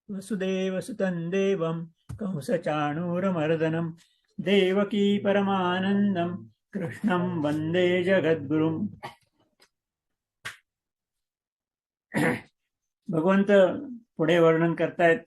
वसुदेवसुतं देवं कंसचाणूरमर्दनं देवकी परमानंदं कृष्णं वंदे जगद्गुरुम्. भगवंत पुढे वर्णन करतायत.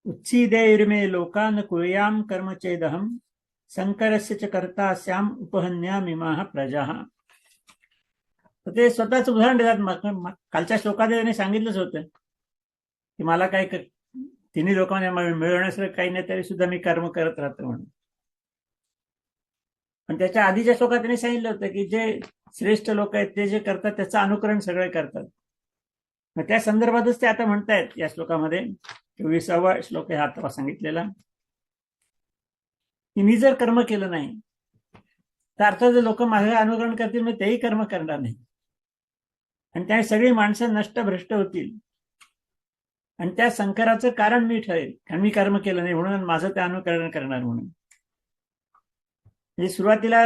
उत्सीदेर्मे लोकान कुर्याम कर्म चेदहम संकरस्य च कर्ता स्याम उपहन्यामिमाः प्रजाः. तर ते स्वतःच उदाहरण देतात. कालच्या श्लोकात त्यांनी सांगितलंच होतं की मला काही तिन्ही लोकांना मिळवण्यासारखं काही नाही तरी सुद्धा मी कर्म करत राहतो म्हणून. पण त्याच्या आधीच्या श्लोकात त्यांनी सांगितलं होतं की जे श्रेष्ठ लोक आहेत ते जे करतात त्याचं अनुकरण सगळे करतात. मग त्या संदर्भातच ते आता म्हणतायत या श्लोकामध्ये. 24वा श्लोक आहे आता सांगितलेला की मी जर कर्म केलं नाही तर अर्थात लोक माझं अनुकरण करतील मी तेही कर्म करणार नाही आणि त्या सगळी माणसं नष्ट भ्रष्ट होतील आणि त्या संकराचं कारण मी ठरेल कारण मी कर्म केलं नाही म्हणून माझं ते अनुकरण करणार म्हणून. म्हणजे सुरुवातीला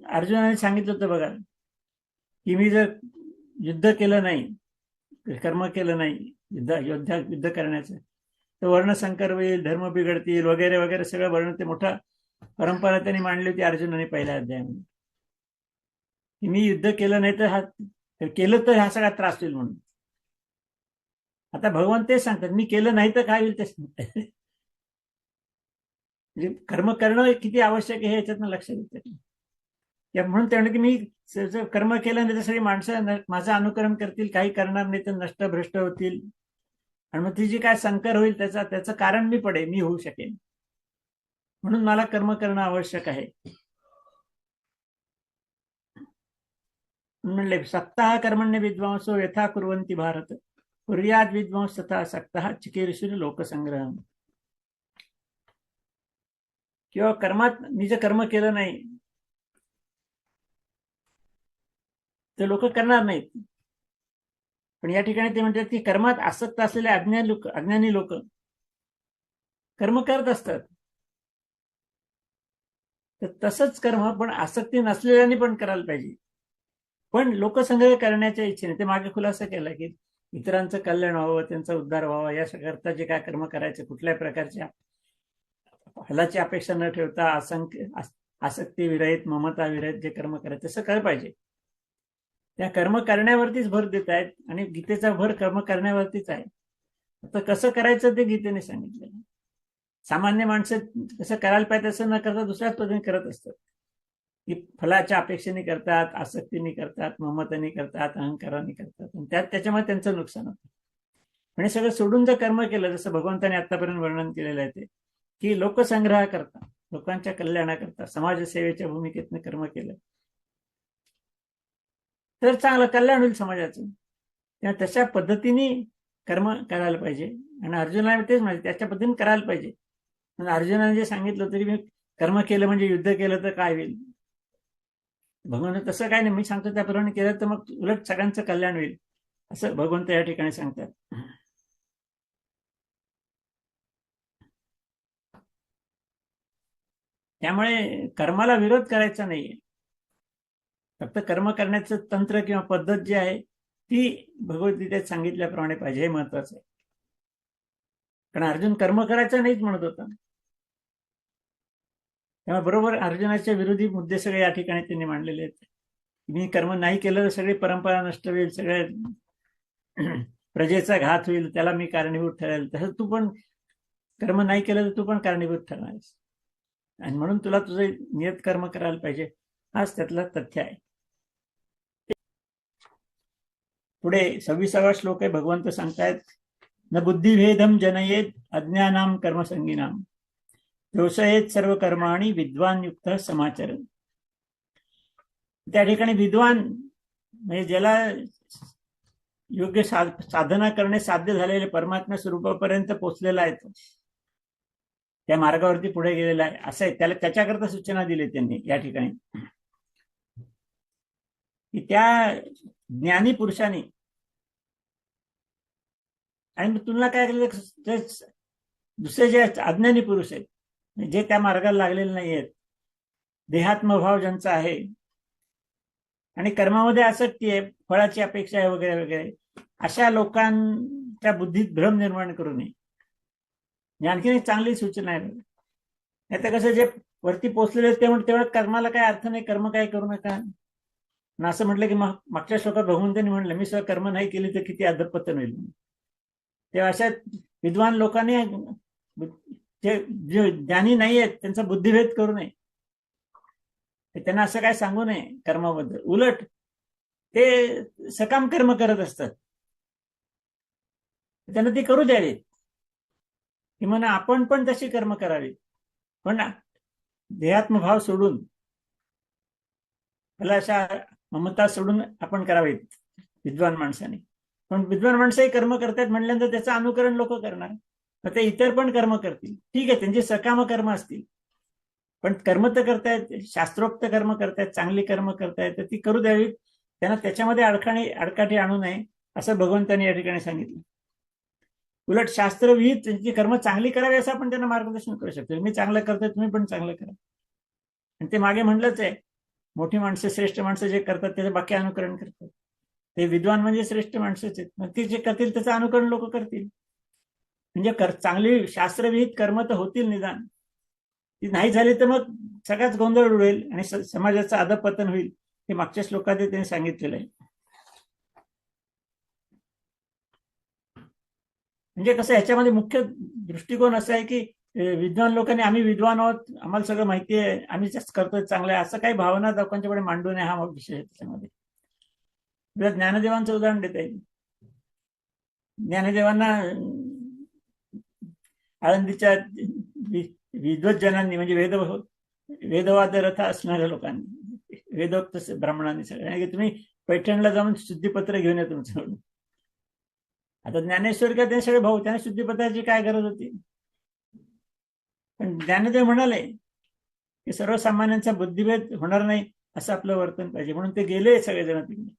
अर्जुनाने सांगितलं होतं बघा की मी जर युद्ध केलं नाही कर्म केलं नाही युद्ध करण्याचं तर वर्णसंकर होईल धर्म बिघडतील वगैरे वगैरे सगळं वर्ण ते मोठा परंपरा त्यांनी मांडली होती अर्जुनाने पहिल्या अध्यायामध्ये की मी युद्ध केलं नाही तर केलं तर हा सगळा त्रास होईल म्हणून. आता भगवान तेच सांगतात मी केलं नाही तर काय होईल ते सांगतात. म्हणजे कर्म करणं किती आवश्यक आहे याच्यातनं लक्षात येतं. म्हणून ते म्हणलं की मी कर्म केलं नाही तर सगळी माणसं माझं अनुकरण करतील काही करणार नाही तर नष्ट भ्रष्ट होतील आणि मग ती जी काय संकर होईल त्याचं कारण मी पडेल मी होऊ शकेन म्हणून मला कर्म करणं आवश्यक आहे. म्हणले सक्तः कर्मण्य विद्वांसो यथा कुर्वन्ति भारत कुर्याद विद्वांस तथा सक्तः चिकीर्षुर लोकसंग्रह. किंवा कर्मात मी जर कर्म केलं नाही तर लोक करणार नाहीत. पण या ठिकाणी ते म्हणतात की कर्मात आसक्त असलेले अज्ञानी लोक कर्म करत असतात तर तसंच कर्म पण आसक्ती नसलेल्यांनी पण करायला पाहिजे. पण लोकसंग्रह करण्याच्या इच्छेने ते मागे खुलासा केला की इतरांचं कल्याण व्हावं त्यांचा उद्धार व्हावा याकरता जे काय कर्म करायचे कुठल्याही प्रकारच्या फलाची अपेक्षा न ठेवता आसक्ती विरहित ममता विरहित जे कर्म करायचे तसं करायला पाहिजे. त्या कर्म करण्यावरतीच भर देत आहेत आणि गीतेचा भर कर्म करण्यावरतीच आहे. तर कसं करायचं ते गीतेने सांगितलं. सामान्य माणसं कसं करायला पाहिजे तसं न करता दुसऱ्याच पद्धतीने करत असतात की फलाच्या अपेक्षेने करतात आसक्तीने करतात ममतेने करतात अहंकाराने करतात आणि त्याच्यामुळे त्यांचं नुकसान होतं. म्हणजे सगळं सोडून जर कर्म केलं जसं भगवंताने आतापर्यंत वर्णन केलेलं आहे ते की लोकसंग्रह करता लोकांच्या कल्याणाकरता समाजसेवेच्या भूमिकेतनं कर्म केलं तर चांगलं कल्याण होईल समाजाचं. तेव्हा तशा पद्धतीने कर्म करायला पाहिजे आणि अर्जुनाने तेच म्हणजे त्याच्या पद्धतीने करायला पाहिजे. अर्जुनाने जे सांगितलं होतं की मी कर्म केलं म्हणजे युद्ध केलं तर काय होईल भगवंत तसं काय नाही मी सांगतो त्याप्रमाणे केलं तर मग उलट सगळ्यांचं कल्याण होईल असं भगवंत या ठिकाणी सांगतात. त्यामुळे कर्माला विरोध करायचा नाहीये फक्त कर्म करण्याचं तंत्र किंवा पद्धत जी आहे ती भगवद्गीतेत सांगितल्याप्रमाणे पाहिजे हे महत्वाचं आहे. कारण अर्जुन कर्म करायचं नाहीच म्हणत होता तेव्हा बरोबर अर्जुनाच्या विरोधी मुद्दे सगळे या ठिकाणी त्यांनी मांडलेले आहेत. मी कर्म नाही केलं तर सगळी परंपरा नष्ट होईल सगळ्या प्रजेचा घात होईल त्याला मी कारणीभूत ठरेल तसं तू पण कर्म नाही केलं तर तू पण कारणीभूत ठरणार आहेस आणि म्हणून तुला तुझं नियत कर्म करायला पाहिजे हाच त्यातला तथ्य आहे. पुढे 26वा श्लोक आहे. भगवंत सांगतायत न बुद्धिभेदम जनयेत अज्ञानाम कर्मसंगीनाम दोषयेत सर्व कर्माणी विद्वान युक्त समाचरण. त्या ठिकाणी विद्वान म्हणजे ज्याला योग्य साधना करणे साध्य झालेले परमात्मा स्वरूपापर्यंत पोहोचलेला आहे तो त्या मार्गावरती पुढे गेलेला आहे असं आहे त्याला त्याच्याकरता सूचना दिली त्यांनी या ठिकाणी की त्या ज्ञानी पुरुषांनी आणि तुलना काय केली दुसरे जे अज्ञानी पुरुष आहेत जे त्या मार्गाला लागलेले नाही आहेत देहात्मभाव ज्यांचा आहे आणि कर्मामध्ये आसक्ती आहे फळाची अपेक्षा आहे वगैरे वगैरे अशा लोकांच्या बुद्धीत भ्रम निर्माण करू नये. आणखीन एक चांगली सूचना आहे. नाही तर कसं, जे वरती पोहोचलेले ते म्हणते तेव्हा कर्माला काय अर्थ नाही, कर्म काय करू नका. असं म्हटलं की मागच्या श्लोकात भगवंतांनी म्हणलं, मी स्वतः कर्म नाही केली तर किती अधपतन होईल. तेव्हा अशा विद्वान लोकांनी, जे ज्ञानी नाही आहेत, त्यांचा बुद्धिभेद करू नये. त्यांना असं काय सांगू नये कर्माबद्दल. उलट ते सकाम कर्म करत असतात, त्यांना ती करू द्यावीत. की म्हणा आपण पण तशी कर्म करावी, पण देहात्मभाव सोडून, मला अशा ममता सोडून आपण करावीत विद्वान माणसाने. पण विद्वान माणसंही कर्म करतात म्हणल्यानंतर त्याचं अनुकरण लोक करणार. मग ते इतर पण कर्म करतील, ठीक आहे, त्यांची सकाम कर्म असतील, पण कर्म तर करतायत, शास्त्रोक्त कर्म करतायत, चांगली कर्म करतायत, तर ती करू द्यावीत. त्यांना त्याच्यामध्ये अडकाठी आणू नये, असं भगवंतांनी या ठिकाणी सांगितलं. उलट शास्त्रविहित त्यांची कर्म चांगली करावी असं आपण त्यांना मार्गदर्शन करू शकतो. मी चांगलं करतोय, तुम्ही पण चांगलं करा. आणि ते मागे म्हणलंच आहे, मोठी माणसं, श्रेष्ठ माणसं जे करतात त्याचं बाकी अनुकरण करतात. ते विद्वान म्हणजे श्रेष्ठ माणसंच आहेत. मग ते जे करतील त्याचं अनुकरण लोक करतील. म्हणजे चांगली शास्त्रविहित कर्म तर होतील निदान. ती नाही झाली तर मग सगळ्याच गोंधळ उडेल आणि समाजाचं अधपतन होईल. हे मागच्या श्लोकात त्यांनी सांगितलेलं आहे. म्हणजे कसं, ह्याच्यामध्ये मुख्य दृष्टिकोन असा आहे की विद्वान लोकांनी, आम्ही विद्वान आहोत, आम्हाला सगळं माहिती आहे, आम्ही जास्त करतोय चांगलं आहे, असं काही भावना लोकांच्या पुढे मांडू नये, हा विषय आहे त्याच्यामध्ये. ज्ञानदेवांचं उदाहरण देता येईल. ज्ञानदेवांना आळंदीच्या विद्वज्जनांनी, म्हणजे वेदवाद रथ असणाऱ्या लोकांनी, वेदोक्त ब्राह्मणांनी सगळ्यांनी, तुम्ही पैठणला जाऊन शुद्धीपत्र घेऊन या तुमच्याकडून. आता ज्ञानेश्वर का ते सगळे भाऊ, त्यांना शुद्धीपत्राची काय गरज होती. पण ज्ञानदेव म्हणाले की सर्वसामान्यांचा बुद्धिभेद होणार नाही असं आपलं वर्तन पाहिजे. म्हणून ते गेले सगळेजण तिकडे,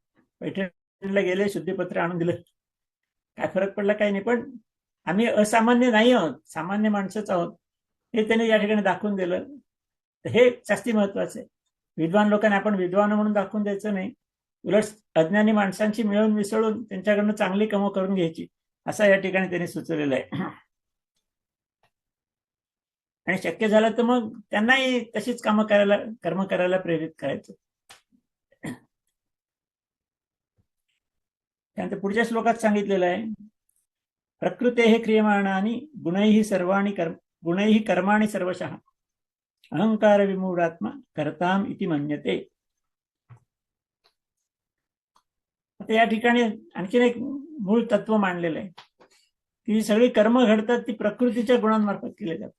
पैठणला गेले, शुद्धीपत्र आणून दिलं. काय फरक पडला काही नाही, पण आम्ही असामान्य नाही आहोत, सामान्य माणसंच आहोत, हे त्याने या ठिकाणी दाखवून दिलं. तर हे जास्ती महत्वाचं आहे. विद्वान लोकांना आपण विद्वान म्हणून दाखवून द्यायचं नाही, उलट अज्ञानी माणसांची मिळून मिसळून त्यांच्याकडनं चांगली कामं करून घ्यायची, असं या ठिकाणी त्यांनी सुचवलेलं आहे. आणि शक्य झालं तर मग त्यांनाही तशीच कर्म करायला प्रेरित करायचं. त्यानंतर पुढच्या श्लोकात सांगितलेलं आहे, प्रकृते क्रियमाणानि गुणैः कर्माणि सर्वशः अहंकार विमूढात्मा कर्ताम इति मन्यते. आता या ठिकाणी आणखीन एक मूळ तत्व मांडलेलं आहे की सगळी कर्म घडतात ती प्रकृतीच्या गुणांमार्फत केले जातात.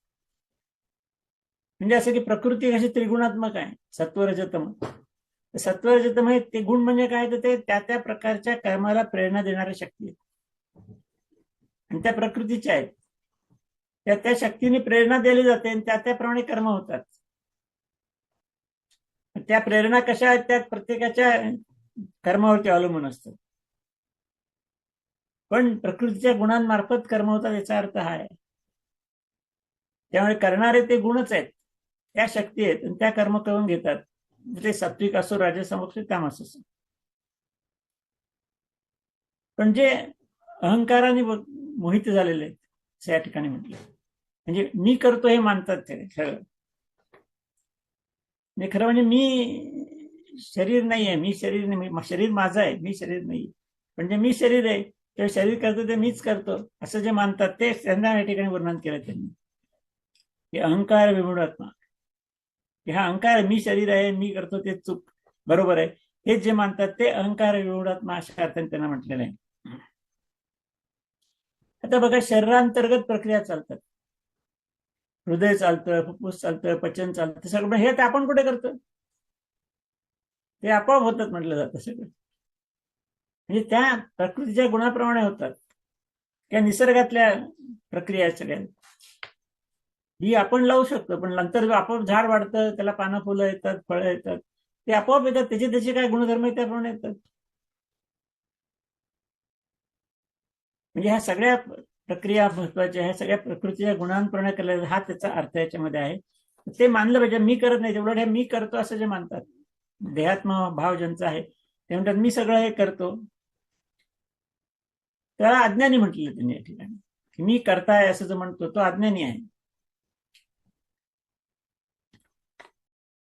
म्हणजे असं की प्रकृती कशी त्रिगुणात्मक आहे, सत्वरजतम. सत्वरजतम हे ते गुण म्हणजे काय, तर ते त्या प्रकारच्या कर्माला प्रेरणा देणाऱ्या शक्ती आहेत आणि त्या प्रकृतीच्या आहेत. त्या शक्तीने प्रेरणा दिली जाते आणि त्याप्रमाणे कर्म होतात. त्या प्रेरणा कशा आहेत, त्या प्रत्येकाच्या कर्मावरती अवलंबून असतं. पण प्रकृतीच्या गुणांमार्फत कर्म होतात याचा अर्थ हा आहे. त्यामुळे करणारे ते गुणच आहेत, त्या शक्ती आहेत आणि त्या कर्म करून घेतात. ते सात्विक असो, राजस असो, तामस असो. पण जे अहंकाराने मोहित झालेले आहेत असं या ठिकाणी म्हटलं. म्हणजे मी करतो हे मानतात ते खरं. खरं म्हणजे मी शरीर नाही आहे, मी शरीर नाही, शरीर माझं आहे, मी शरीर नाही. म्हणजे मी शरीर आहे, ते शरीर करतो ते मीच करतो असं जे मानतात ते त्यांना या ठिकाणी वर्णन केलं त्यांनी की अहंकार विमूढात्मा. की हा अहंकार, मी शरीर आहे, मी करतो ते चूक, बरोबर आहे, हे जे मानतात ते अहंकार विमूढात्मा अशा अर्थाने त्यांना म्हटलेलं आहे. आता बघा, शरीरांतर्गत प्रक्रिया चालतात, हृदय चालतं, फुफ्फुस चालतं, पचन चालतं, सगळं हे आपण कुठे करतो, ते आपोआप होतात म्हटलं जातं सगळं. म्हणजे त्या प्रकृतीच्या गुणाप्रमाणे होतात, त्या निसर्गातल्या प्रक्रिया सगळ्या. ही आपण लावू शकतो, पण नंतर आपोआप झाड वाढतं, त्याला पानं फुलं येतात, फळं येतात, ते आपोआप येतात, त्याचे काय गुणधर्म आहेत त्याप्रमाणे येतात. म्हणजे ह्या सगळ्या प्रक्रिया महत्वाच्या, ह्या सगळ्या प्रकृतीच्या गुणांप्रमाणे केल्या, हा त्याचा अर्थ याच्यामध्ये आहे. ते मानलं पाहिजे. मी करत नाही, तेवढं हे मी करतो असं जे मानतात, देहात्म भाव ज्यांचा आहे ते म्हणतात मी सगळं हे करतो. त्याला अज्ञानी म्हटलेलं त्यांनी या ठिकाणी. की मी करताय असं जो म्हणतो तो अज्ञानी आहे.